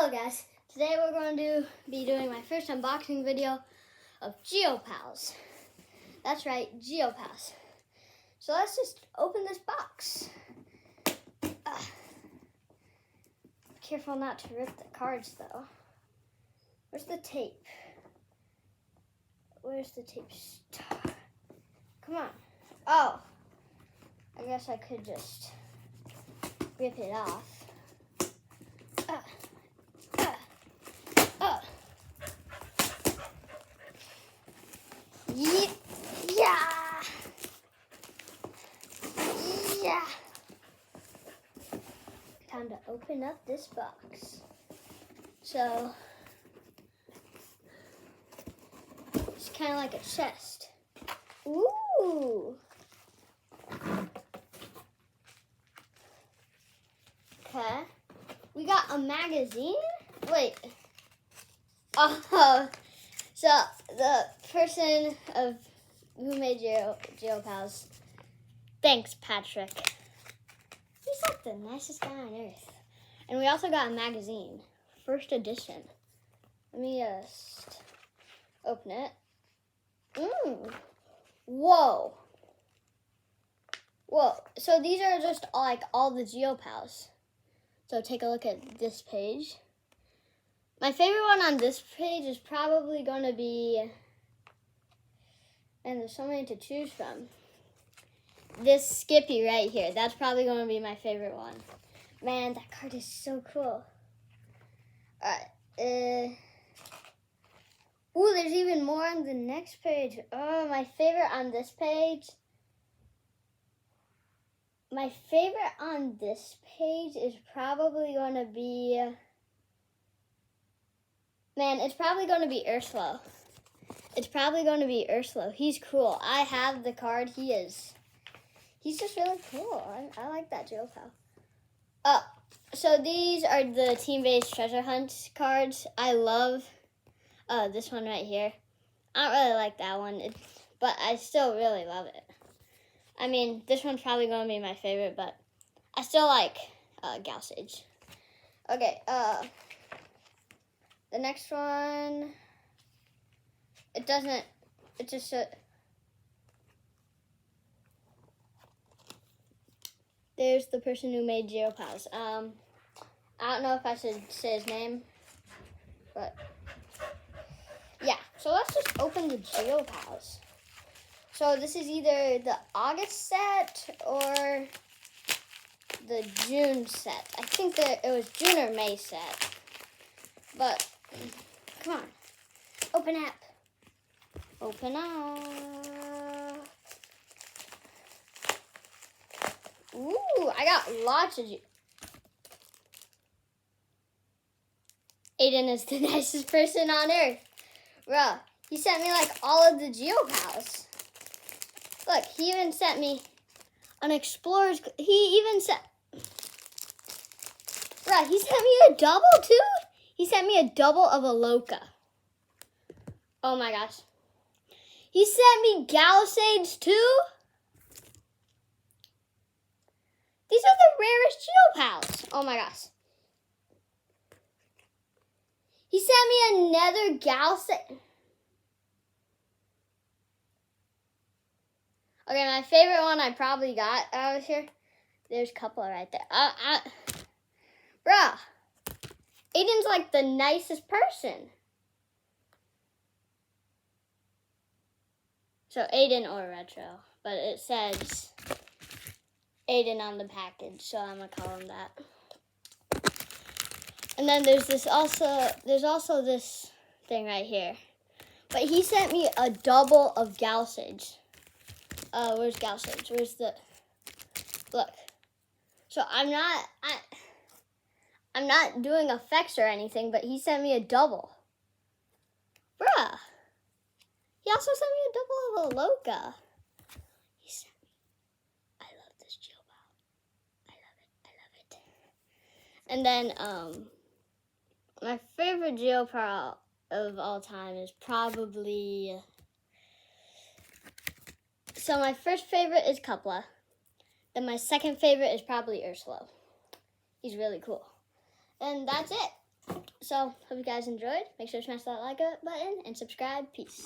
Hello guys, today we're going to be doing my first unboxing video of Geopals. That's right, Geopals. So let's just open this box. Careful not to rip the cards though. Where's the tape? Where's the tape? Come on. Oh, I guess I could just rip it off. Yeah. Time to open up this box. So it's kind of like a chest. Ooh. Okay. We got a magazine. Wait. Oh. So the person who made Geopals, thanks, Patrick. He's like the nicest guy on earth. And we also got a magazine, first edition. Let me just open it. Whoa. Whoa. So these are just all the Geopals. So take a look at this page. My favorite one on this page is probably going to be, and there's so many to choose from, this Skippy right here. That's probably going to be my favorite one. Man, that card is so cool. Alright. Ooh, there's even more on the next page. Oh, my favorite on this page. My favorite on this page is probably going to be, man, it's probably going to be Urslo. It's probably going to be Urslo. He's cool. I have the card. He's just really cool. I like that Geopal. So these are the team-based treasure hunt cards. I love this one right here. I don't really like that one, but I still really love it. I mean, this one's probably going to be my favorite, but I still like Galsage. Okay, the next one, it just there's the person who made Geopals. I don't know if I should say his name, but yeah. So let's just open the Geopals. So this is either the August set or the June set. I think that it was June or May set. But come on, open up. Open up. Ooh, I got lots of Aiden is the nicest person on earth. Bruh, he sent me like all of the Geopals. Look, he even sent me an Explorer's. He sent me a double too. He sent me a double of a Loca. Oh my gosh. He sent me Galsage too. These are the rarest Geopals. Oh my gosh. He sent me another Galsage. Okay, my favorite one I probably got out here. There's a couple right there. Bruh, Aiden's like the nicest person. So Aiden or Retro, but it says Aiden on the package, so I'm gonna call him that. And then there's also this thing right here. But he sent me a double of Galsage. Where's Galsage? Where's the, look. So I'm not doing effects or anything, but he sent me a double. Bruh. He also sent me a double of a Loca. He sent me, I love this Geopal. I love it. And then, my favorite Geopal of all time is probably, so my first favorite is Kupla. Then my second favorite is probably Urslo. He's really cool. And that's it. So, hope you guys enjoyed. Make sure to smash that like button and subscribe. Peace.